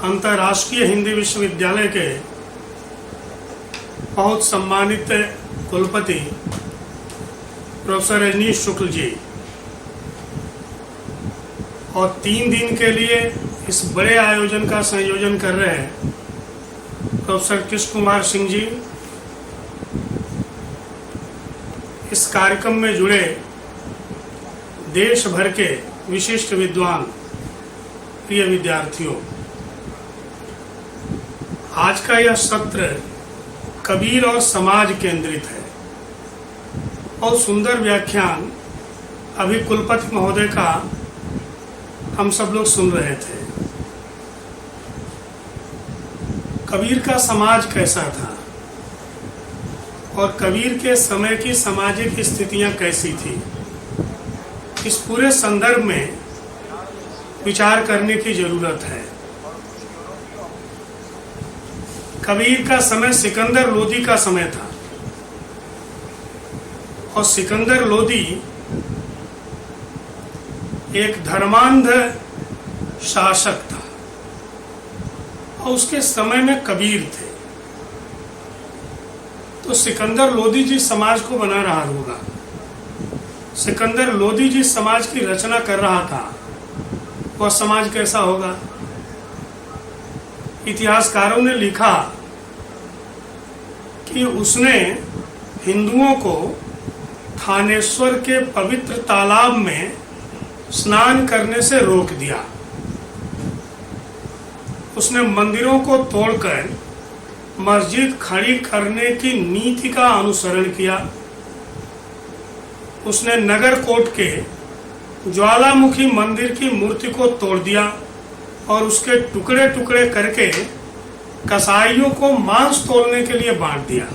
अंतर्राष्ट्रीय हिंदी विश्वविद्यालय के बहुत सम्मानित कुलपति प्रोफेसर रजनीश शुक्ल जी और 3 दिन के लिए इस बड़े आयोजन का संयोजन कर रहे हैं प्रोफेसर कृष्ण कुमार सिंह जी। इस कार्यक्रम में जुड़े देश भर के विशिष्ट विद्वान, प्रिय विद्यार्थियों, आज का यह सत्र कबीर और समाज केंद्रित है। बहुत सुंदर व्याख्यान अभी कुलपति महोदय का हम सब लोग सुन रहे थे। कबीर का समाज कैसा था और कबीर के समय की सामाजिक स्थितियां कैसी थी, इस पूरे संदर्भ में विचार करने की जरूरत है। कबीर का समय सिकंदर लोदी का समय था और सिकंदर लोदी एक धर्मांध शासक था और उसके समय में कबीर थे। तो सिकंदर लोदी जिस समाज को बना रहा होगा, सिकंदर लोदी जिस समाज की रचना कर रहा था, वह समाज कैसा होगा? इतिहासकारों ने लिखा कि उसने हिंदुओं को थानेश्वर के पवित्र तालाब में स्नान करने से रोक दिया। उसने मंदिरों को तोड़कर मस्जिद खड़ी करने की नीति का अनुसरण किया। उसने नगरकोट के ज्वालामुखी मंदिर की मूर्ति को तोड़ दिया और उसके टुकड़े टुकड़े करके कसाईयों को मांस तोलने के लिए बांट दिया।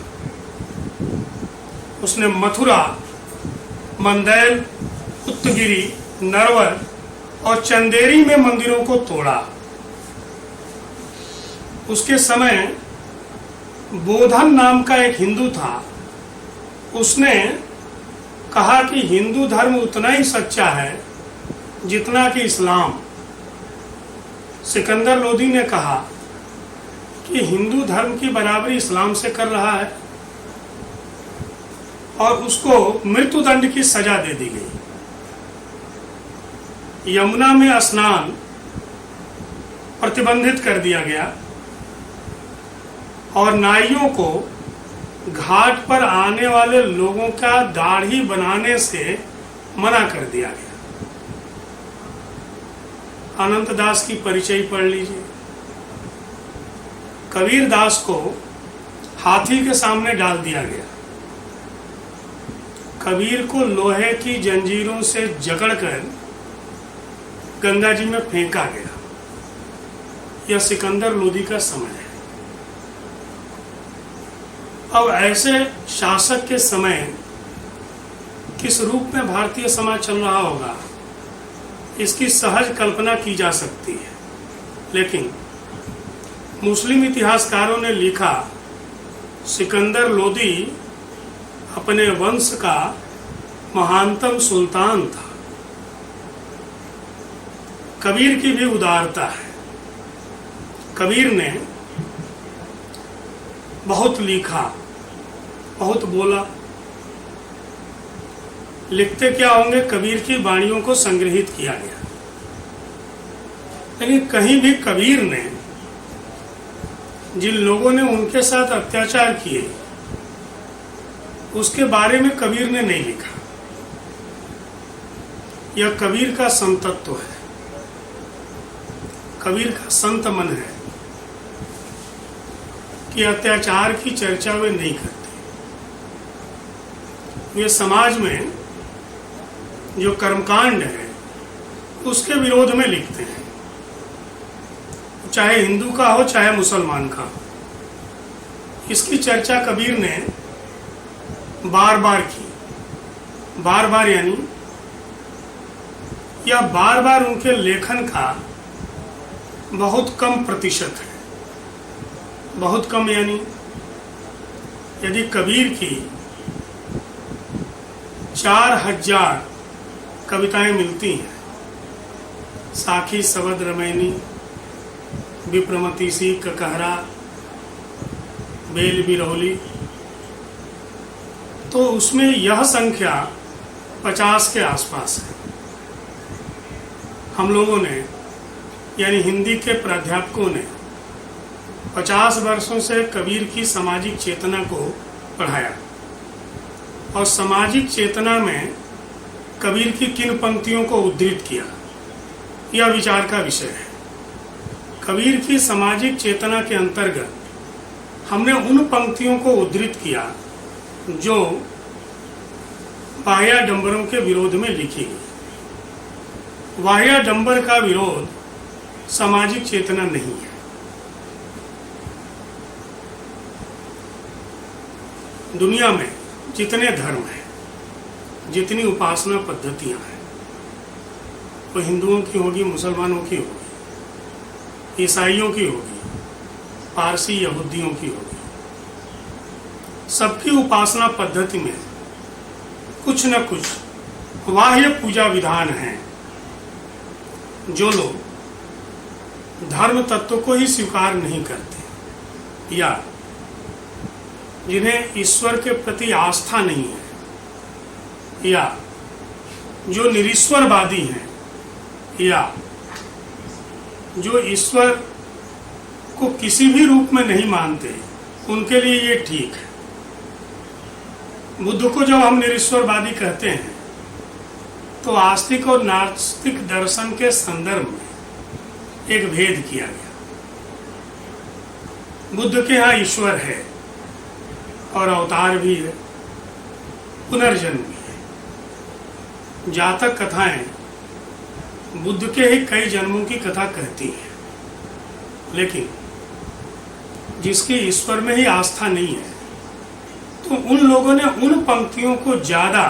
उसने मथुरा, मंदैल, उत्तगिरी, नरवर और चंदेरी में मंदिरों को तोड़ा। उसके समय बोधन नाम का एक हिंदू था। उसने कहा कि हिंदू धर्म उतना ही सच्चा है जितना कि इस्लाम। सिकंदर लोदी ने कहा कि हिंदू धर्म की बराबरी इस्लाम से कर रहा है और उसको मृत्युदंड की सजा दे दी गई। यमुना में स्नान प्रतिबंधित कर दिया गया और नाइयों को घाट पर आने वाले लोगों का दाढ़ी बनाने से मना कर दिया गया। अनंत दास की परिचय पढ़ लीजिए। कबीर दास को हाथी के सामने डाल दिया गया। कबीर को लोहे की जंजीरों से जकड़कर गंगा जी में फेंका गया। यह सिकंदर लोदी का समय है। अब ऐसे शासक के समय किस रूप में भारतीय समाज चल रहा होगा, इसकी सहज कल्पना की जा सकती है। लेकिन मुस्लिम इतिहासकारों ने लिखा, सिकंदर लोदी अपने वंश का महानतम सुल्तान था। कबीर की भी उदारता है। कबीर ने बहुत लिखा, बहुत बोला। लिखते क्या होंगे, कबीर की वाणियों को संग्रहित किया गया। लेकिन कहीं भी कबीर ने जिन लोगों ने उनके साथ अत्याचार किए, उसके बारे में कबीर ने नहीं लिखा। यह कबीर का संतत्व है, कबीर का संत मन है कि अत्याचार की चर्चा वे नहीं करते। वे समाज में जो कर्मकांड है उसके विरोध में लिखते हैं, चाहे हिंदू का हो चाहे मुसलमान का हो। इसकी चर्चा कबीर ने बार बार की। बार बार यानी या बार बार उनके लेखन का बहुत कम प्रतिशत है। बहुत कम यानी यदि कबीर की 4000 कविताएं मिलती हैं, साखी, सबद, रमैनी, विप्रमति सी, ककहरा, बेल बिरौली, तो उसमें यह संख्या 50 के आसपास है। हम लोगों ने यानी हिंदी के प्राध्यापकों ने 50 वर्षों से कबीर की सामाजिक चेतना को पढ़ाया और सामाजिक चेतना में कबीर की किन पंक्तियों को उद्धृत किया, यह विचार का विषय है। कबीर की सामाजिक चेतना के अंतर्गत हमने उन पंक्तियों को उद्धृत किया जो बाह्याडंबरों के विरोध में लिखी गई। बाह्याडंबर का विरोध सामाजिक चेतना नहीं है। दुनिया में जितने धर्म हैं, जितनी उपासना पद्धतियां हैं, वो हिंदुओं की होगी, मुसलमानों की होगी, ईसाइयों की होगी, पारसी यहूदियों की होगी, सबकी उपासना पद्धति में कुछ न कुछ बाह्य पूजा विधान हैं जो लोग धर्म तत्व को ही स्वीकार नहीं करते या जिन्हें ईश्वर के प्रति आस्था नहीं है या जो निरीश्वरवादी हैं या जो ईश्वर को किसी भी रूप में नहीं मानते, उनके लिए ये ठीक है। बुद्ध को जब हम निरीश्वरवादी कहते हैं तो आस्तिक और नास्तिक दर्शन के संदर्भ में एक भेद किया गया। बुद्ध के यहाँ ईश्वर है और अवतार भी है, पुनर्जन्म भी है। जातक कथाएं बुद्ध के ही कई जन्मों की कथा कहती हैं, लेकिन जिसकी ईश्वर में ही आस्था नहीं है, तो उन लोगों ने उन पंक्तियों को ज्यादा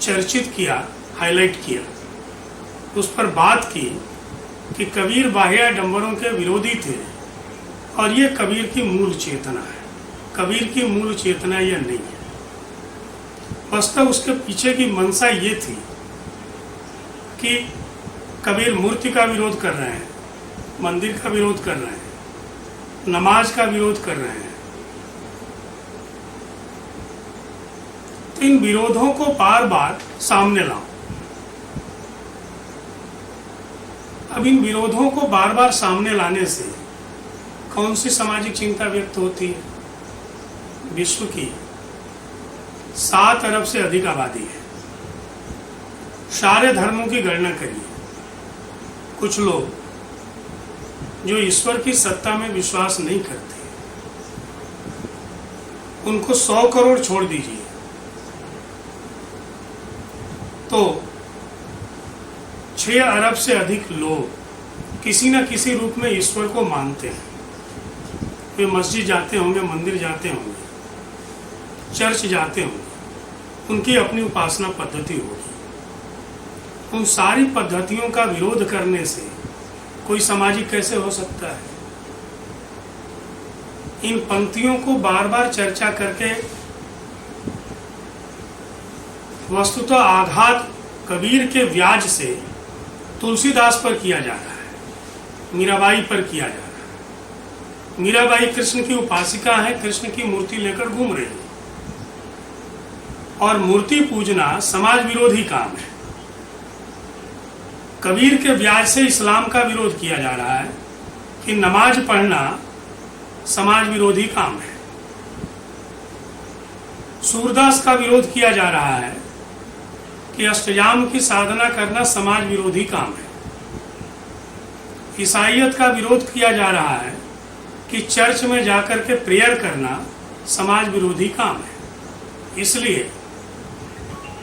चर्चित किया, हाईलाइट किया, उस पर बात की कि कबीर बाह्याडंबरों के विरोधी थे और ये कबीर की मूल चेतना है। कबीर की मूल चेतना यह नहीं है। वास्तव उसके पीछे की मंशा ये थी कि कबीर मूर्ति का विरोध कर रहे हैं, मंदिर का विरोध कर रहे हैं, नमाज का विरोध कर रहे हैं। तो इन विरोधों को बार बार सामने लाओ। अब इन विरोधों को बार बार सामने लाने से कौन सी सामाजिक चिंता व्यक्त होती है? विश्व की 7 अरब से अधिक आबादी है। सारे धर्मों की गणना करिए। कुछ लोग जो ईश्वर की सत्ता में विश्वास नहीं करते, उनको 100 करोड़ छोड़ दीजिए तो 6 अरब से अधिक लोग किसी न किसी रूप में ईश्वर को मानते हैं। वे मस्जिद जाते होंगे, मंदिर जाते होंगे, चर्च जाते होंगे, उनकी अपनी उपासना पद्धति होगी। उन सारी पद्धतियों का विरोध करने से कोई सामाजिक कैसे हो सकता है? इन पंक्तियों को बार बार चर्चा करके वस्तुतः आघात कबीर के व्याज से तुलसीदास पर किया जा रहा है, मीराबाई पर किया जा रहा है। मीराबाई कृष्ण की उपासिका है, कृष्ण की मूर्ति लेकर घूम रही है और मूर्ति पूजना समाज विरोधी काम है। कबीर के व्याज से इस्लाम का विरोध किया जा रहा है कि नमाज पढ़ना समाज विरोधी काम है। सूरदास का विरोध किया जा रहा है कि अष्टयाम की साधना करना समाज विरोधी काम है। ईसाइयत का विरोध किया जा रहा है कि चर्च में जाकर के प्रेयर करना समाज विरोधी काम है। इसलिए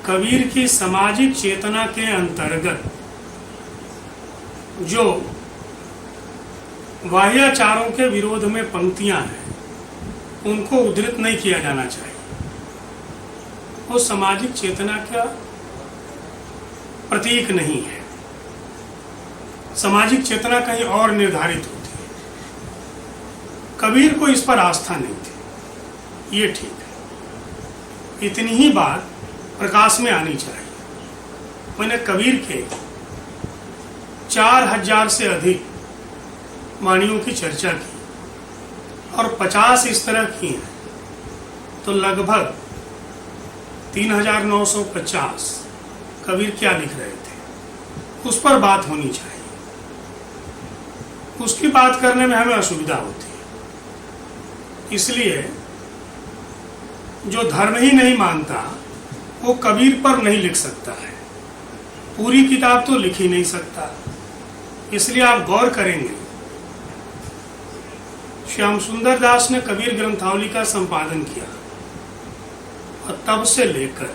कबीर की सामाजिक चेतना के अंतर्गत जो बाह्याचारों के विरोध में पंक्तियां हैं, उनको उद्धृत नहीं किया जाना चाहिए। वो सामाजिक चेतना का प्रतीक नहीं है। सामाजिक चेतना कहीं और निर्धारित होती है। कबीर को इस पर आस्था नहीं थी, ये ठीक है। इतनी ही बात प्रकाश में आनी चाहिए। मैंने कबीर के 4000 से अधिक वाणियों की चर्चा की और 50 इस तरह की हैं, तो लगभग 3950 कबीर क्या लिख रहे थे उस पर बात होनी चाहिए। उसकी बात करने में हमें असुविधा होती है। इसलिए जो धर्म ही नहीं मानता वो कबीर पर नहीं लिख सकता है, पूरी किताब तो लिख ही नहीं सकता। इसलिए आप गौर करेंगे, श्याम सुंदर दास ने कबीर ग्रंथावली का संपादन किया और तब से लेकर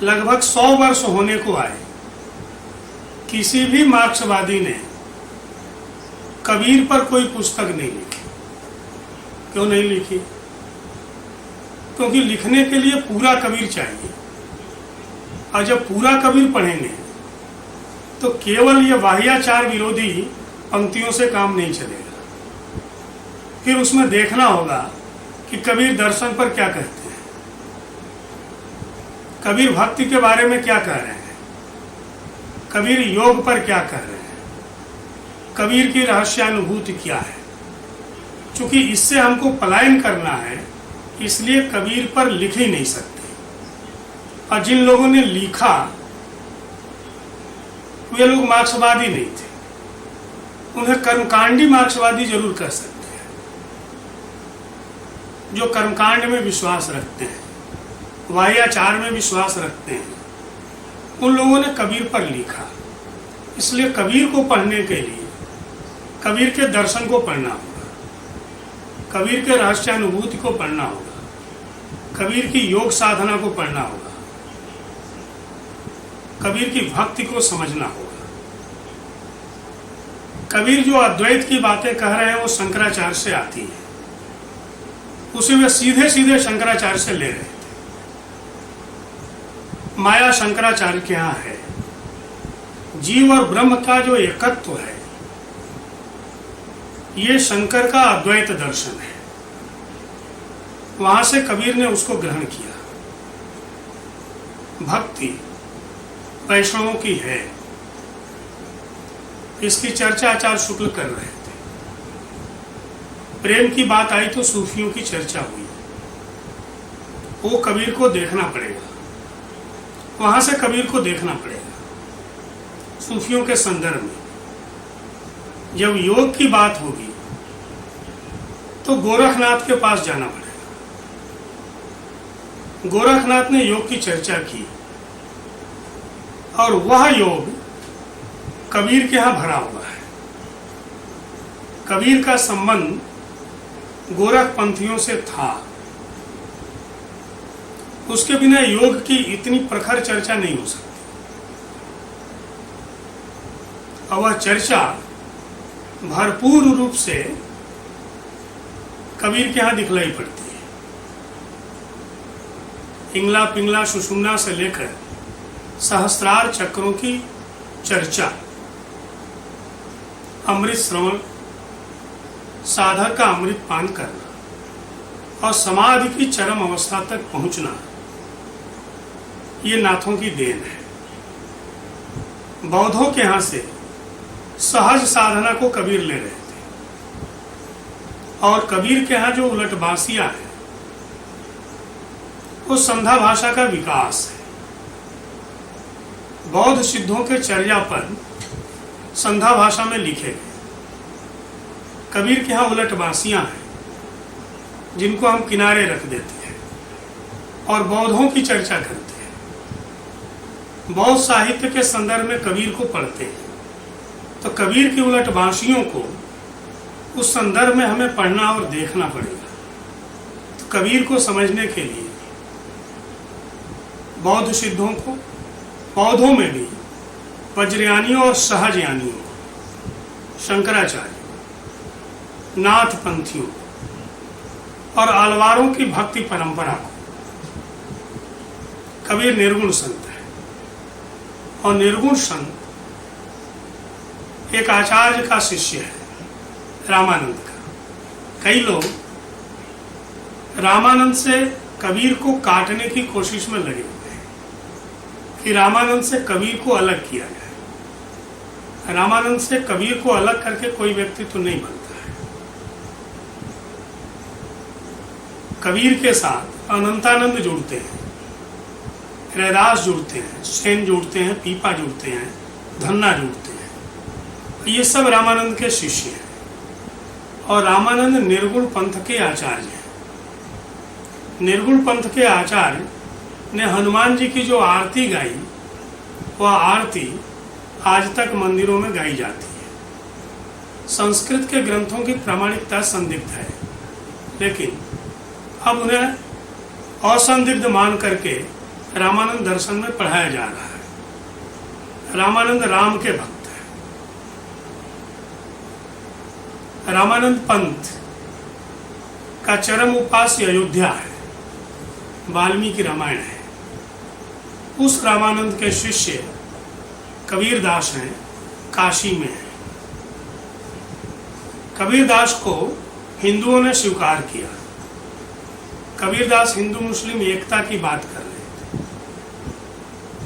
लगभग 100 वर्ष होने को आए, किसी भी मार्क्सवादी ने कबीर पर कोई पुस्तक नहीं लिखी। क्यों नहीं लिखी? क्योंकि लिखने के लिए पूरा कबीर चाहिए, और जब पूरा कबीर पढ़ेंगे तो केवल ये वाह्याचार विरोधी पंक्तियों से काम नहीं चलेगा। फिर उसमें देखना होगा कि कबीर दर्शन पर क्या कहते हैं, कबीर भक्ति के बारे में क्या कह रहे हैं, कबीर योग पर क्या कह रहे हैं, कबीर की रहस्यानुभूति क्या है। चूंकि इससे हमको पलायन करना है, इसलिए कबीर पर लिख ही नहीं सकते। और जिन लोगों ने लिखा वे लोग मार्क्सवादी नहीं थे, उन्हें कर्मकांडी मार्क्सवादी जरूर कह सकते हैं, जो कर्मकांड में विश्वास रखते हैं, वाह्याचार में विश्वास रखते हैं, उन लोगों ने कबीर पर लिखा। इसलिए कबीर को पढ़ने के लिए कबीर के दर्शन को पढ़ना होगा, कबीर के रहस्यानुभूति को पढ़ना होगा, कबीर की योग साधना को पढ़ना होगा, कबीर की भक्ति को समझना होगा। कबीर जो अद्वैत की बातें कह रहे हैं वो शंकराचार्य से आती है, उसे वे सीधे सीधे शंकराचार्य से ले रहे थे। माया शंकराचार्य के यहाँ है, जीव और ब्रह्म का जो एकत्व है ये शंकर का अद्वैत दर्शन है। वहां से कबीर ने उसको ग्रहण किया। भक्ति वैष्णवों की है, इसकी चर्चा आचार्य शुक्ल कर रहे थे। प्रेम की बात आई तो सूफियों की चर्चा हुई, वो कबीर को देखना पड़ेगा, वहां से कबीर को देखना पड़ेगा सूफियों के संदर्भ में। जब योग की बात होगी तो गोरखनाथ के पास जाना पड़ेगा। गोरखनाथ ने योग की चर्चा की और वह योग कबीर के यहां भरा हुआ है। कबीर का संबंध गोरखपंथियों से था, उसके बिना योग की इतनी प्रखर चर्चा नहीं हो सकती। और वह चर्चा भरपूर रूप से कबीर के यहां दिखलाई पड़ती है। इंगला पिंगला सुषुम्ना से लेकर सहस्त्रार चक्रों की चर्चा, अमृत श्रवण, साधक का अमृत पान करना और समाधि की चरम अवस्था तक पहुंचना, ये नाथों की देन है। बौद्धों के यहां से सहज साधना को कबीर ले रहे थे, और कबीर के यहां जो उलटबासियां हैं वो संध्या भाषा का विकास है। बौद्ध सिद्धों के चर्या पर संध्या भाषा में लिखे गए। कबीर के यहाँ उलटबासियां हैं जिनको हम किनारे रख देते हैं और बौद्धों की चर्चा करते हैं। बौद्ध साहित्य के संदर्भ में कबीर को पढ़ते हैं, तो कबीर की उलटबासियों को उस संदर्भ में हमें पढ़ना और देखना पड़ेगा। तो कबीर को समझने के लिए बौद्ध सिद्धों को, बौद्धों में भी वज्रयानियों और सहजयानियों, शंकराचार्य, नाथपंथियों और आलवारों की भक्ति परंपरा को, कबीर निर्गुण संत है। और निर्गुण संत एक आचार्य का शिष्य है, रामानंद का। कई लोग रामानंद से कबीर को काटने की कोशिश में लगे हुए हैं कि रामानंद से कबीर को अलग किया जाए, रामानंद से कबीर को अलग करके कोई व्यक्ति तो नहीं बनता है। कबीर के साथ अनंतानंद जुड़ते हैं, रैदास जुड़ते हैं, सेन जुड़ते हैं, पीपा जुड़ते हैं, धन्ना जुड़ते हैं। ये सब रामानंद के शिष्य हैं और रामानंद निर्गुण पंथ के आचार्य हैं। निर्गुण पंथ के आचार्य ने हनुमान जी की जो आरती गाई, वह आरती आज तक मंदिरों में गाई जाती है। संस्कृत के ग्रंथों की प्रामाणिकता संदिग्ध है, लेकिन अब उन्हें असंदिग्ध मान करके रामानंद दर्शन में पढ़ाया जा रहा है। रामानंद राम के भक्त हैं। रामानंद पंथ का चरम उपास्य अयोध्या है, वाल्मीकि रामायण है। उस रामानंद के शिष्य कबीरदास हैं, काशी में हैं। कबीरदास को हिंदुओं ने स्वीकार किया। कबीरदास हिंदू मुस्लिम एकता की बात कर रहे थे।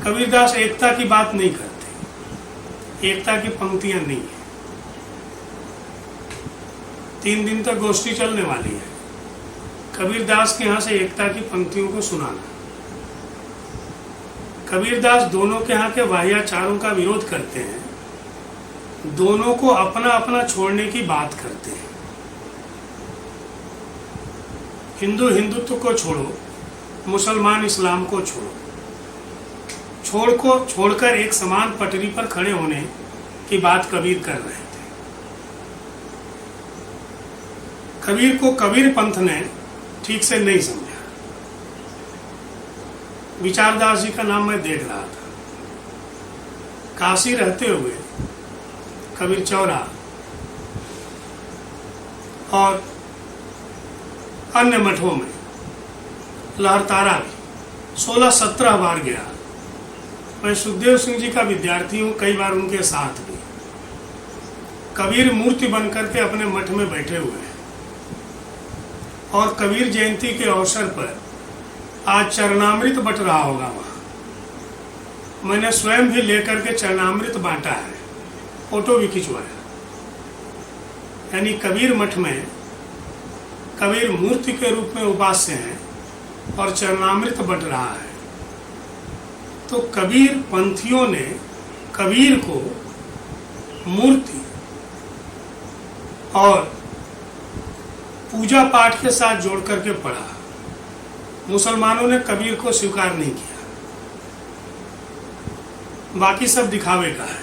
कबीरदास एकता की बात नहीं करते, एकता की पंक्तियां नहीं है। 3 दिन तक गोष्ठी चलने वाली है, कबीरदास के यहाँ से एकता की पंक्तियों को सुनाना। कबीरदास दोनों के यहाँ के वाह्याचारों का विरोध करते हैं, दोनों को अपना अपना छोड़ने की बात करते हैं। हिंदू हिंदुत्व को छोड़ो, मुसलमान इस्लाम को छोड़ो, छोड़कर एक समान पटरी पर खड़े होने की बात कबीर कर रहे थे। कबीर को कबीर पंथ ने ठीक से नहीं समझा। विचारदास जी का नाम मैं देख रहा था। काशी रहते हुए कबीर चौरा और अन्य मठों में लहरतारा भी 16-17 बार गया। मैं सुखदेव सिंह जी का विद्यार्थी हूँ, कई बार उनके साथ भी। कबीर मूर्ति बनकर के अपने मठ में बैठे हुए हैं और कबीर जयंती के अवसर पर आज चरणामृत बट रहा होगा वहाँ। मैंने स्वयं भी लेकर के चरणामृत बांटा है, फोटो भी खिंचवाया। यानी कबीर मठ में कबीर मूर्ति के रूप में उपास्य हैं और चरणामृत बट रहा है। तो कबीर पंथियों ने कबीर को मूर्ति और पूजा पाठ के साथ जोड़ करके पढ़ा। मुसलमानों ने कबीर को स्वीकार नहीं किया, बाकी सब दिखावे का है।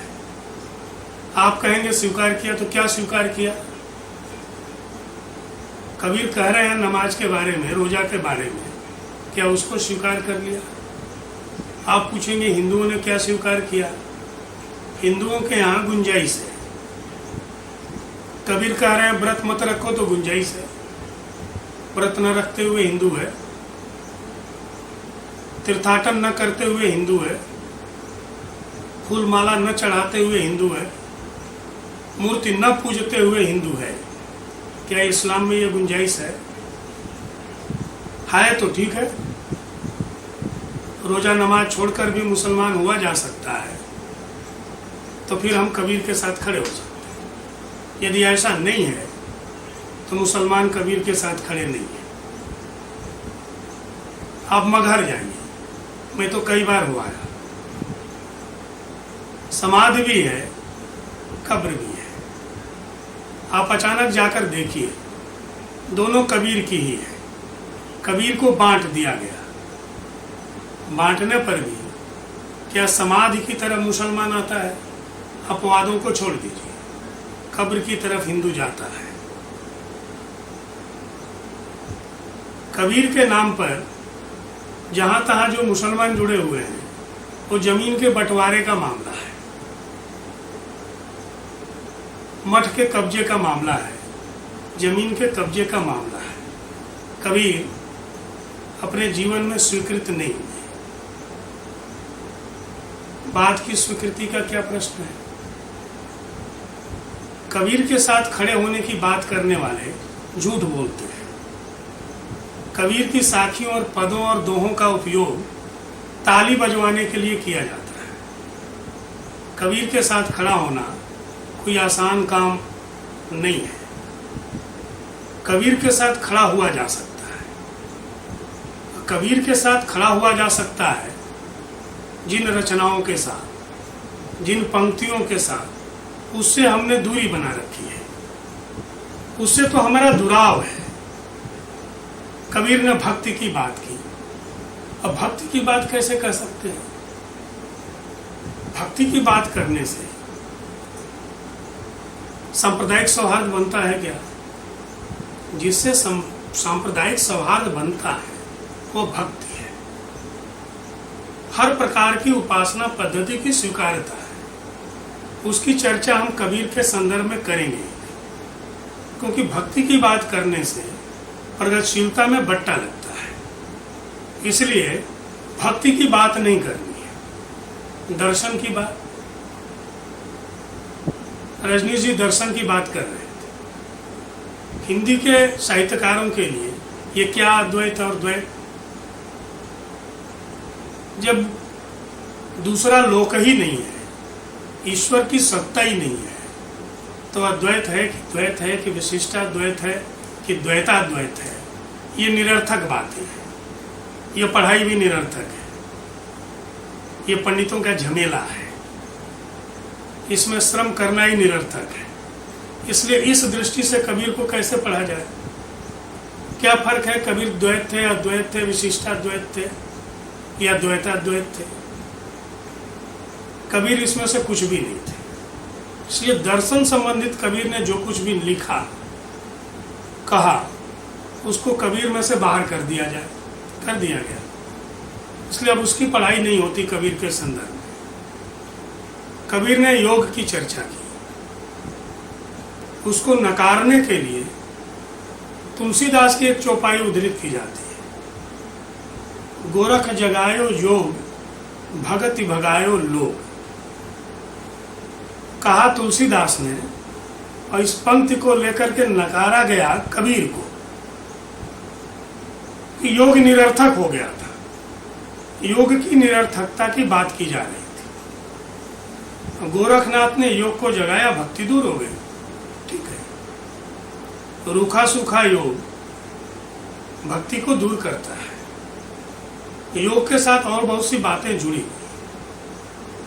आप कहेंगे स्वीकार किया, तो क्या स्वीकार किया? कबीर कह रहे हैं नमाज के बारे में, रोजा के बारे में, क्या उसको स्वीकार कर लिया? आप पूछेंगे हिंदुओं ने क्या स्वीकार किया? हिंदुओं के यहाँ गुंजाइश है। कबीर कह रहे हैं व्रत मत रखो, तो गुंजाइश है। व्रत न रखते हुए हिंदू है, तीर्थाटन न करते हुए हिंदू है, फूल माला न चढ़ाते हुए हिंदू है, मूर्ति न पूजते हुए हिंदू है। क्या इस्लाम में ये गुंजाइश है? तो ठीक है, रोजा नमाज छोड़कर भी मुसलमान हुआ जा सकता है, तो फिर हम कबीर के साथ खड़े हो सकते हैं। यदि ऐसा नहीं है तो मुसलमान कबीर के साथ खड़े नहीं है। आप मगहर जाएंगे, मैं तो कई बार हुआ है। समाधि भी है, कब्र भी है। आप अचानक जाकर देखिए, दोनों कबीर की ही है। कबीर को बांट दिया गया, बांटने पर भी क्या समाधि की तरफ मुसलमान आता है? अपवादों को छोड़ दीजिए, कब्र की तरफ हिंदू जाता है। कबीर के नाम पर जहां तहां जो मुसलमान जुड़े हुए हैं, वो जमीन के बंटवारे का मामला है, मठ के कब्जे का मामला है, जमीन के कब्जे का मामला है। कबीर अपने जीवन में स्वीकृत नहीं हुए। बाद की स्वीकृति का क्या प्रश्न है? कबीर के साथ खड़े होने की बात करने वाले झूठ बोलते हैं। कबीर की साखियों और पदों और दोहों का उपयोग ताली बजवाने के लिए किया जाता है। कबीर के साथ खड़ा होना कोई आसान काम नहीं है। कबीर के साथ खड़ा हुआ जा सकता है। कबीर के साथ खड़ा हुआ जा सकता है जिन रचनाओं के साथ, जिन पंक्तियों के साथ उससे हमने दूरी बना रखी है, उससे तो हमारा दुराव है। कबीर ने भक्ति की बात की, अब भक्ति की बात कैसे कर सकते हैं? भक्ति की बात करने से सांप्रदायिक सौहार्द बनता है क्या? जिससे सांप्रदायिक सौहार्द बनता है वो भक्ति है। हर प्रकार की उपासना पद्धति की स्वीकार्यता है, उसकी चर्चा हम कबीर के संदर्भ में करेंगे, क्योंकि भक्ति की बात करने से प्रगतिशीलता में बट्टा लगता है। इसलिए भक्ति की बात नहीं करनी है, दर्शन की बात। रजनीश जी दर्शन की बात कर रहे थे। हिंदी के साहित्यकारों के लिए ये क्या अद्वैत और द्वैत? जब दूसरा लोक ही नहीं है, ईश्वर की सत्ता ही नहीं है, तो अद्वैत है कि द्वैत है कि विशिष्टाद्वैत है कि द्वैताद्वैत है, ये निरर्थक बातें हैं। ये पढ़ाई भी निरर्थक है, ये पंडितों का झमेला है, इसमें श्रम करना ही निरर्थक है। इसलिए इस दृष्टि से कबीर को कैसे पढ़ा जाए? क्या फर्क है? कबीर द्वैत थे, अद्वैत थे, विशिष्टाद्वैत थे या द्वैताद्वैत थे? कबीर इसमें से कुछ भी नहीं थे। इसलिए दर्शन संबंधित कबीर ने जो कुछ भी लिखा, कहा, उसको कबीर में से बाहर कर दिया गया। इसलिए अब उसकी पढ़ाई नहीं होती कबीर के संदर्भ में। कबीर ने योग की चर्चा की, उसको नकारने के लिए तुलसीदास की एक चौपाई उद्धृत की जाती है, गोरख जगायो योग भगति भगायो लोग। कहा तुलसीदास ने, और इस पंक्ति को लेकर के नकारा गया कबीर को कि योग निरर्थक हो गया था। योग की निरर्थकता की बात की जा रही थी। गोरखनाथ ने योग को जगाया, भक्ति दूर हो गई, ठीक है। रूखा सूखा योग भक्ति को दूर करता है। योग के साथ और बहुत सी बातें जुड़ी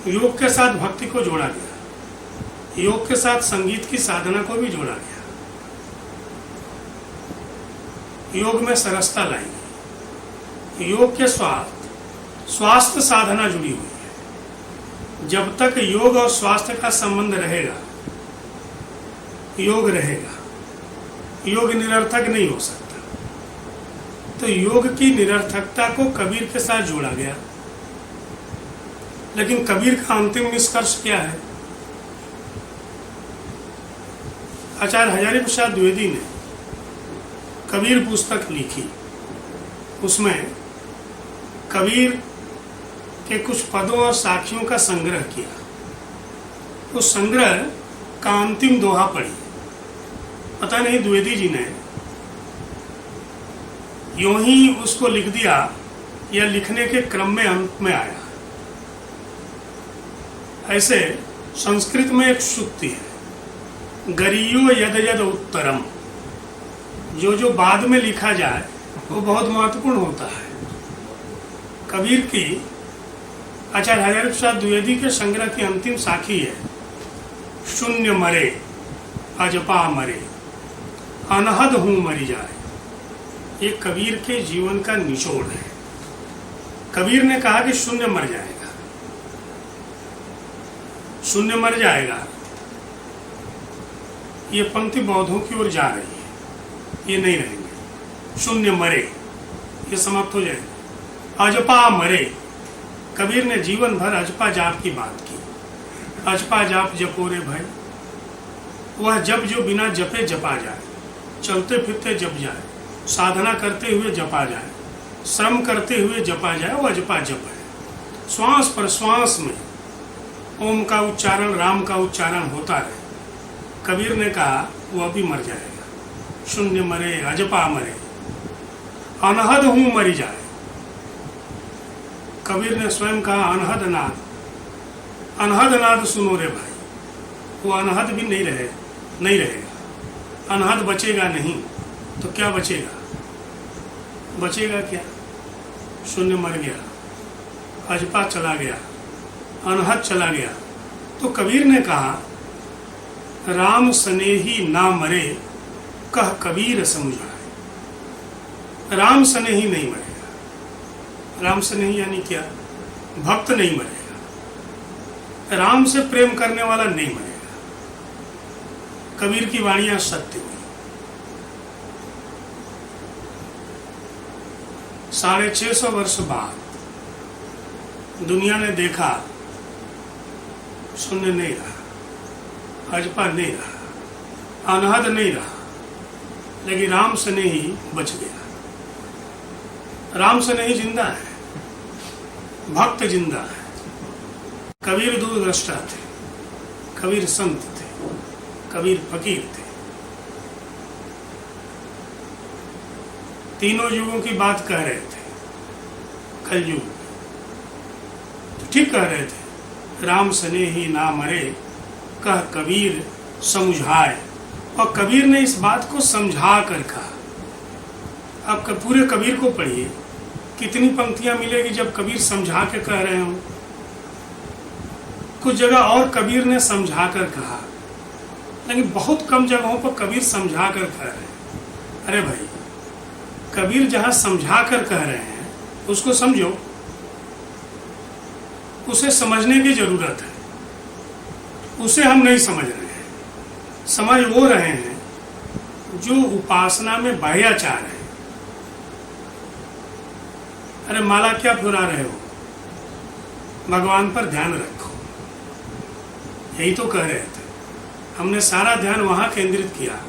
हुई। योग के साथ भक्ति को जोड़ा गया, योग के साथ संगीत की साधना को भी जोड़ा गया। योग में सरसता लाई गई। योग के साथ स्वास्थ्य साधना जुड़ी हुई है। जब तक योग और स्वास्थ्य का संबंध रहेगा, योग रहेगा। योग निरर्थक नहीं हो सकता। तो योग की निरर्थकता को कबीर के साथ जोड़ा गया। लेकिन कबीर का अंतिम निष्कर्ष क्या है? आचार्य हजारी प्रसाद द्विवेदी ने कबीर पुस्तक लिखी, उसमें कबीर के कुछ पदों और साखियों का संग्रह किया। उस संग्रह का अंतिम दोहा पढ़ी। पता नहीं द्विवेदी जी ने यूं ही उसको लिख दिया या लिखने के क्रम में अंत में आया। ऐसे संस्कृत में एक सूक्ति है, गरीयो यद यद उत्तरम। जो बाद में लिखा जाए वो बहुत महत्वपूर्ण होता है। कबीर की आचार्य हजारी प्रसाद द्विवेदी के संग्रह की अंतिम साखी है, शून्य मरे अजपा मरे अनहद हूं मरी जाए। ये कबीर के जीवन का निचोड़ है। कबीर ने कहा कि शून्य मर जाएगा, शून्य मर जाएगा। ये पंक्ति बौद्धों की ओर जा रही है, ये नहीं रहेंगे। शून्य मरे, ये समाप्त हो जाएगा। अजपा मरे, कबीर ने जीवन भर अजपा जाप की बात की। अजपा जाप जपो रे भाई, वह जप जो बिना जपे जपा जाए, चलते फिरते जप जाए, साधना करते हुए जपा जाए, श्रम करते हुए जपा जाए, वो अजपा जप है। श्वास पर श्वास में ओम का उच्चारण, राम का उच्चारण होता रहे। कबीर ने कहा वो अभी मर जाएगा। शून्य मरे अजपा मरे अनहद हूं मरी जाए। कबीर ने स्वयं कहा अनहद नाद, अनहद नाद सुनो रे भाई। वो अनहद भी नहीं रहेगा। अनहद बचेगा नहीं तो क्या बचेगा? बचेगा क्या? शून्य मर गया, अजपा चला गया, अनहद चला गया। तो कबीर ने कहा, राम स्नेही ना मरे कह कबीर समुझाए। राम स्नेही नहीं मरेगा। राम स्नेही यानी क्या? भक्त नहीं मरेगा। राम से प्रेम करने वाला नहीं मरेगा। कबीर की वाणियां सत्य हुई। 650 वर्ष बाद दुनिया ने देखा, शून्य नहीं रहा, अजपा नहीं रहा, अनहद नहीं रहा, लेकिन राम स्नेही बच गया। राम स्नेही जिंदा है, भक्त जिंदा है। कबीर दूरदृष्टा थे, कबीर संत थे, कबीर फकीर थे। तीनों युगों की बात कह रहे थे। कलयुग तो ठीक कह रहे थे, राम स्नेही ना मरे कह कबीर समझाए। और कबीर ने इस बात को समझा कर कहा। आप पूरे कबीर को पढ़िए, कितनी पंक्तियां मिलेगी जब कबीर समझा के कह रहे हों। कुछ जगह और कबीर ने समझा कर कहा, लेकिन बहुत कम जगहों पर कबीर समझा कर कह रहे हैं। अरे भाई, कबीर जहां समझा कर कह रहे हैं उसको समझो, उसे समझने की जरूरत है। उसे हम नहीं समझ रहे हैं। समझ वो रहे हैं जो उपासना में बाह्याचार है। अरे माला क्या फुरा रहे हो? भगवान पर ध्यान रखो, यही तो कह रहे थे। हमने सारा ध्यान वहां केंद्रित किया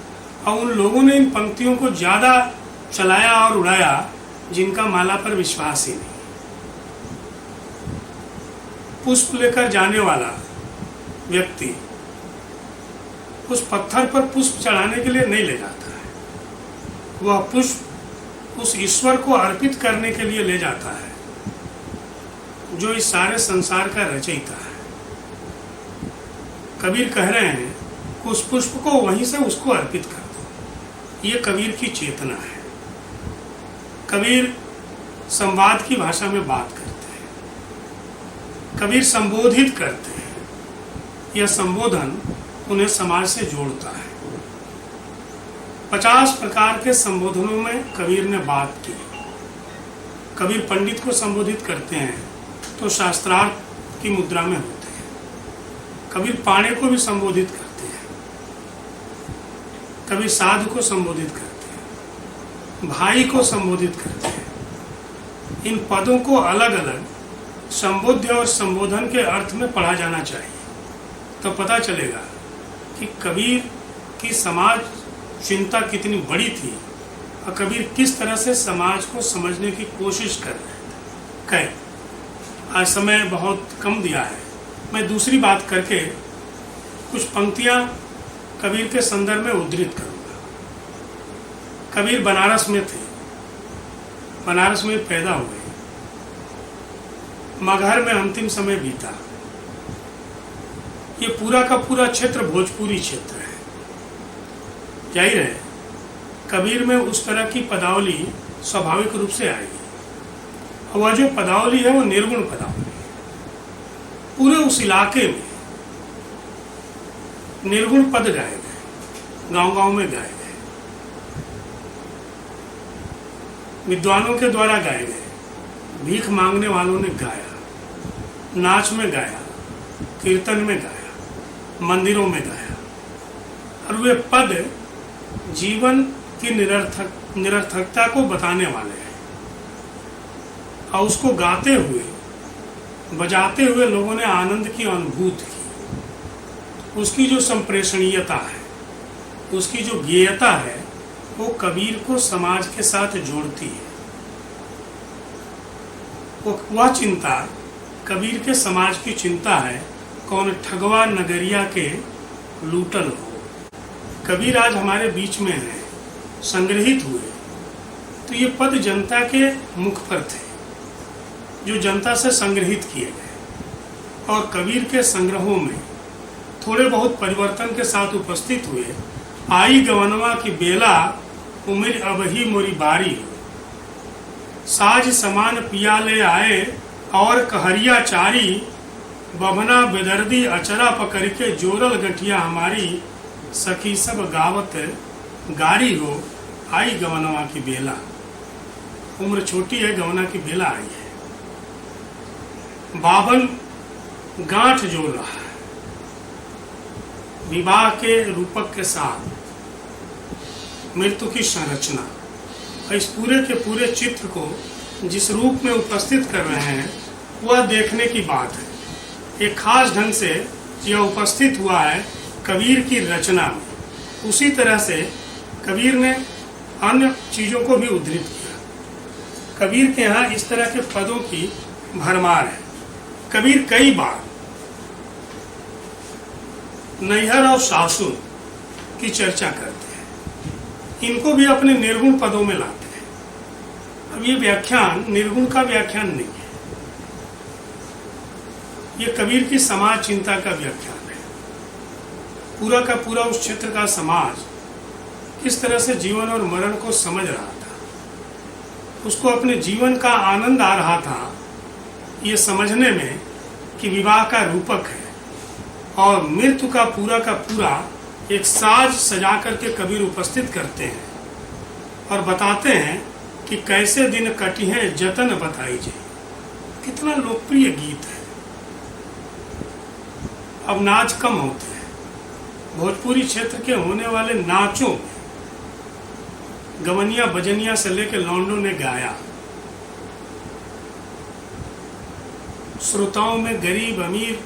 और उन लोगों ने इन पंक्तियों को ज्यादा चलाया और उड़ाया जिनका माला पर विश्वास ही नहीं। पुष्प लेकर जाने वाला व्यक्ति उस पत्थर पर पुष्प चढ़ाने के लिए नहीं ले जाता है। वह पुष्प उस ईश्वर को अर्पित करने के लिए ले जाता है जो इस सारे संसार का रचयिता है। कबीर कह रहे हैं कि उस पुष्प को वहीं से उसको अर्पित कर दो। ये कबीर की चेतना है। कबीर संवाद की भाषा में बात करते हैं। कबीर संबोधित करते हैं। यह संबोधन उन्हें समाज से जोड़ता है। 50 प्रकार के संबोधनों में कबीर ने बात की। कबीर पंडित को संबोधित करते हैं तो शास्त्रार्थ की मुद्रा में होते हैं। कबीर पाणे को भी संबोधित करते हैं। कबीर साधु को संबोधित करते हैं, भाई को संबोधित करते हैं। इन पदों को अलग अलग संबोध्य और संबोधन के अर्थ में पढ़ा जाना चाहिए, तो पता चलेगा कि कबीर की समाज चिंता कितनी बड़ी थी और कबीर किस तरह से समाज को समझने की कोशिश कर रहे थे। आज समय बहुत कम दिया है, मैं दूसरी बात करके कुछ पंक्तियां कबीर के संदर्भ में उद्धृत करूंगा। कबीर बनारस में थे, बनारस में पैदा हुए, मगहर में अंतिम समय बीता। ये पूरा का पूरा क्षेत्र भोजपुरी क्षेत्र है। जाहिर है कबीर में उस तरह की पदावली स्वाभाविक रूप से आएगी, और वह जो पदावली है वो निर्गुण पदावली है। पूरे उस इलाके में निर्गुण पद गाए गए, गांव-गांव में गाए गए, विद्वानों के द्वारा गाए गए, भीख मांगने वालों ने गाया, नाच में गाया, कीर्तन में गाया, मंदिरों में गाया। और वे पद जीवन की निरर्थकता को बताने वाले हैं, और उसको गाते हुए बजाते हुए लोगों ने आनंद की अनुभूति की। उसकी जो संप्रेषणीयता है, उसकी जो गेयता है, वो कबीर को समाज के साथ जोड़ती है। वह चिंता कबीर के समाज की चिंता है, कौन ठगवा नगरिया के लूटल हो। कबीर आज हमारे बीच में है, संग्रहित हुए, तो ये पद जनता के मुख पर थे, जो जनता से संग्रहित किए गए। और कबीर के संग्रहों में थोड़े बहुत परिवर्तन के साथ उपस्थित हुए। आई गवनवा की बेला, उम्र अबही मोरी बारी। साज समान पिया ले आए और कहरिया चारी, बभना बेदर्दी अचरा पकड़ के जोरल गठिया हमारी। सखी सब गावत गारी हो, आई गवनवा की बेला। उम्र छोटी है, गवना की बेला आई है। बावन गांठ जोड़ रहा है विवाह के रूपक के साथ मृत्यु की संरचना। इस पूरे के पूरे चित्र को जिस रूप में उपस्थित कर रहे हैं वह देखने की बात है। एक खास ढंग से यह उपस्थित हुआ है कबीर की रचना में। उसी तरह से कबीर ने अन्य चीज़ों को भी उद्धृत किया। कबीर के यहाँ इस तरह के पदों की भरमार है। कबीर कई बार नैहर और सासुर की चर्चा करते हैं, इनको भी अपने निर्गुण पदों में लाते हैं। अब ये व्याख्यान निर्गुण का व्याख्यान नहीं है, ये कबीर की समाज चिंता का व्याख्यान है। पूरा का पूरा उस क्षेत्र का समाज किस तरह से जीवन और मरण को समझ रहा था, उसको अपने जीवन का आनंद आ रहा था ये समझने में कि विवाह का रूपक है और मृत्यु का पूरा एक साज सजा करके कबीर उपस्थित करते हैं और बताते हैं कि कैसे दिन कटी हैं जतन बताई जाए। कितना लोकप्रिय गीत है। अब नाच कम होते हैं। भोजपुरी क्षेत्र के होने वाले नाचों में गवनिया बजनिया से लेकर लौंडों ने गाया। श्रोताओं में गरीब अमीर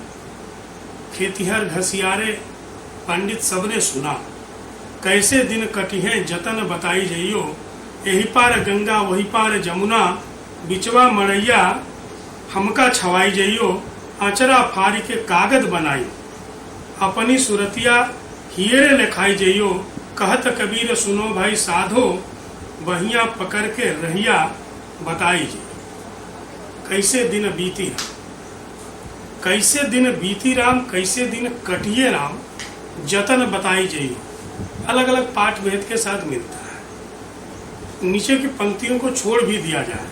खेतिहर घसियारे पंडित सबने सुना। कैसे दिन कटी हैं जतन बताई जइयो, यही पार गंगा वही पार जमुना, बिचवा मड़ैया हमका छवाई जइयो, आचरा फारी के कागज बनाई, अपनी सुरतिया हियरे लिखाई जइयो, कहत कबीर सुनो भाई साधो, बहिया पकड़ के रहिया बताई जी। कैसे दिन बीती राम, कैसे दिन बीती राम, कैसे दिन कटिए राम, जतन बताई जइयो। अलग अलग पाठ भेद के साथ मिलता है। नीचे की पंक्तियों को छोड़ भी दिया जाए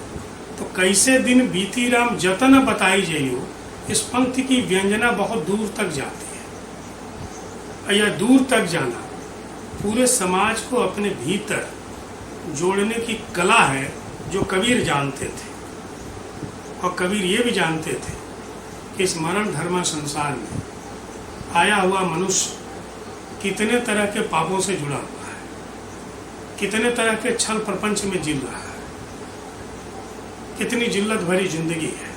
तो कैसे दिन बीती राम जतन बताई जइयो, इस पंक्ति की व्यंजना बहुत दूर तक जाती है। यह दूर तक जाना पूरे समाज को अपने भीतर जोड़ने की कला है जो कबीर जानते थे। और कबीर ये भी जानते थे कि इस मरण धर्म संसार में आया हुआ मनुष्य कितने तरह के पापों से जुड़ा हुआ है, कितने तरह के छल प्रपंच में जीव रहा है, कितनी जिल्लत भरी जिंदगी है,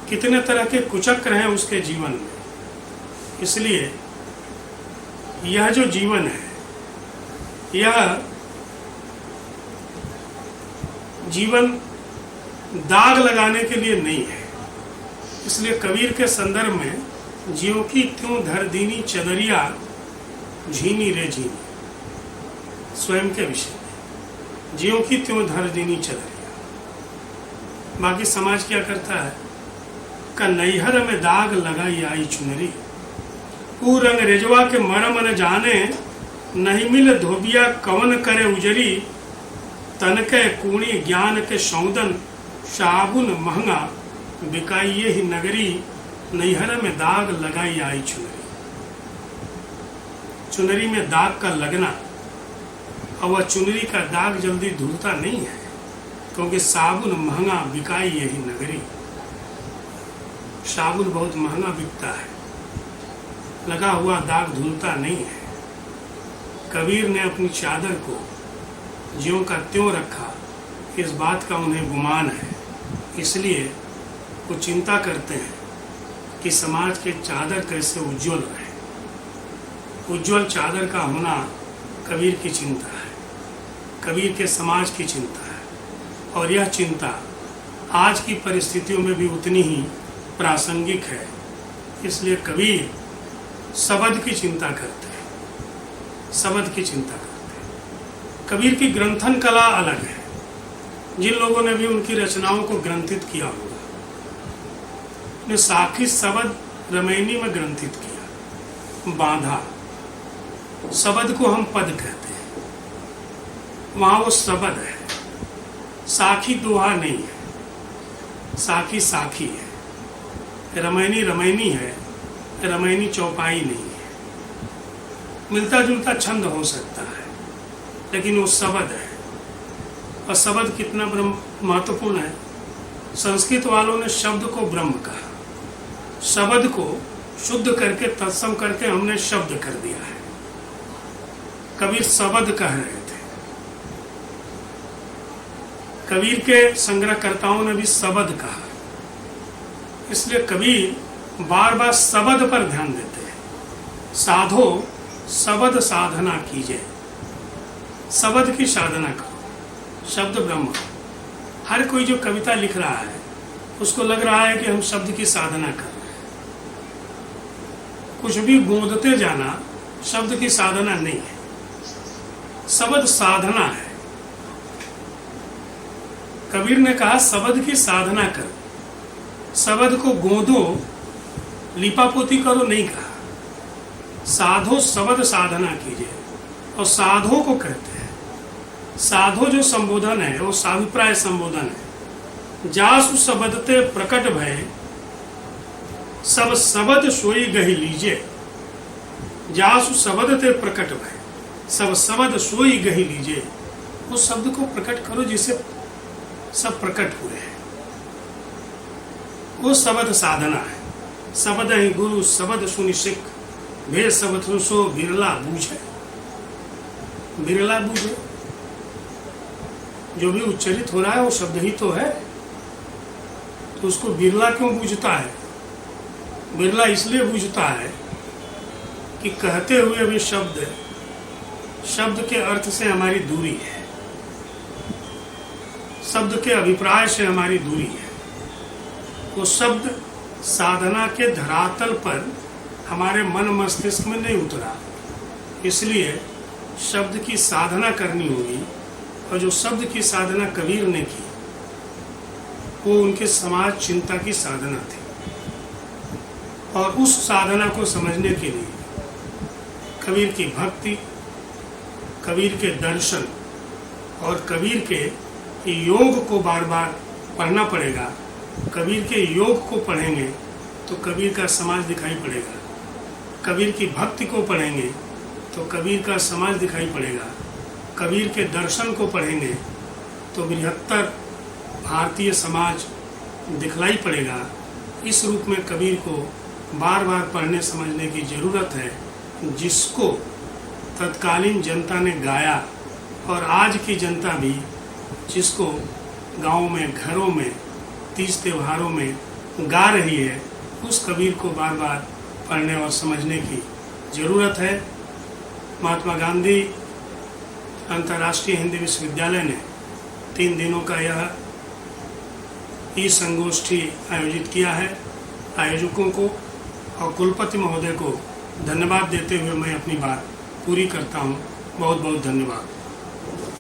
कितने तरह के कुचक्र हैं उसके जीवन में। इसलिए यह जो जीवन है, यह जीवन दाग लगाने के लिए नहीं है। इसलिए कबीर के संदर्भ में ज्यों की त्यों धर दीनी चदरिया, झीनी रे झीनी, स्वयं के विषय में ज्यों की त्यों धर दीनी चदरिया। बाकी समाज क्या करता है, का नैहर में दाग लगाई आई चुनरी, ऊ रंग रेजवा के मरम न जाने, नहीं मिल धोबिया कवन करे उजरी, तन के कूणी ज्ञान के सौदन, साबुन महंगा बिकाइये ही नगरी, नैहर में दाग लगाई आई चुनरी। चुनरी में दाग का लगना और वह चुनरी का दाग जल्दी धुलता नहीं है, क्योंकि साबुन महंगा बिकाई यही नगरी। साबुन बहुत महंगा बिकता है, लगा हुआ दाग धुलता नहीं है। कबीर ने अपनी चादर को ज्यों का त्यों रखा, इस बात का उन्हें गुमान है। इसलिए वो चिंता करते हैं कि समाज के चादर कैसे उज्जवल रहे। उज्जवल चादर का होना कबीर की चिंता है, कबीर के समाज की चिंता है। और यह चिंता आज की परिस्थितियों में भी उतनी ही प्रासंगिक है। इसलिए कबीर शब्द की चिंता करते हैं, शब्द की चिंता करते हैं। कबीर की ग्रंथन कला अलग है। जिन लोगों ने भी उनकी रचनाओं को ग्रंथित किया होगा, ने साखी शब्द रमैनी में ग्रंथित किया। बांधा। शब्द को हम पद कहते हैं, वहाँ वो शब्द है। साखी दोहा नहीं है, साखी साखी है। रमैनी रमैनी है, रमैनी चौपाई नहीं है। मिलता जुलता छंद हो सकता है, लेकिन वो शब्द है। और शब्द कितना महत्वपूर्ण है। संस्कृत वालों ने शब्द को ब्रह्म कहा, शब्द को शुद्ध करके तत्सम करके हमने शब्द कर दिया है। कबीर शब्द कह रहे थे, कबीर के संग्रहकर्ताओं ने भी शब्द कहा। इसलिए कबीर बार बार शब्द पर ध्यान देते हैं। साधो शब्द साधना कीजिए, शब्द की साधना करो। शब्द ब्रह्म। हर कोई जो कविता लिख रहा है उसको लग रहा है कि हम शब्द की साधना कर रहे हैं। कुछ भी गोदते जाना शब्द की साधना नहीं है, शब्द साधना है। कबीर ने कहा शब्द की साधना करो, शब्द को गोदो लिपापोती करो नहीं कहा। साधो शब्द साधना कीजिए। और साधो को कहते हैं, साधो जो संबोधन है वो साभिप्राय संबोधन है। जासु शब्दते प्रकट भय, सब शब्द सोई गही लीजिए। जासु शब्दते प्रकट भय, सब शब्द सोई गही लीजिए। उस शब्द को प्रकट करो जिसे सब प्रकट हुए हैं, वो शब्द साधना है। शब्द ही गुरु शब्द सुनि सिख, भेद शब्द सो बिरला बूझे। बिरला बूझे, जो भी उच्चरित हो रहा है वो शब्द ही तो है, तो उसको बिरला क्यों बूझता है? बिरला इसलिए बूझता है कि कहते हुए भी शब्द के अर्थ से हमारी दूरी है, शब्द के अभिप्राय से हमारी दूरी है। वो शब्द साधना के धरातल पर हमारे मन मस्तिष्क में नहीं उतरा, इसलिए शब्द की साधना करनी होगी। और जो शब्द की साधना कबीर ने की वो उनके समाज चिंता की साधना थी। और उस साधना को समझने के लिए कबीर की भक्ति, कबीर के दर्शन और कबीर के योग को बार बार पढ़ना पड़ेगा। कबीर के योग को पढ़ेंगे तो कबीर का समाज दिखाई पड़ेगा, कबीर की भक्ति को पढ़ेंगे तो कबीर का समाज दिखाई पड़ेगा, कबीर के दर्शन को पढ़ेंगे तो बृहत्तर भारतीय समाज दिखलाई पड़ेगा। इस रूप में कबीर को बार बार पढ़ने समझने की ज़रूरत है, जिसको तत्कालीन जनता ने गाया और आज की जनता भी जिसको गाँव में, घरों में, तीज त्योहारों में गा रही है, उस कबीर को बार बार पढ़ने और समझने की ज़रूरत है। महात्मा गांधी अंतर्राष्ट्रीय हिंदी विश्वविद्यालय ने 3 दिनों का यह संगोष्ठी आयोजित किया है। आयोजकों को और कुलपति महोदय को धन्यवाद देते हुए मैं अपनी बात पूरी करता हूँ। बहुत बहुत धन्यवाद।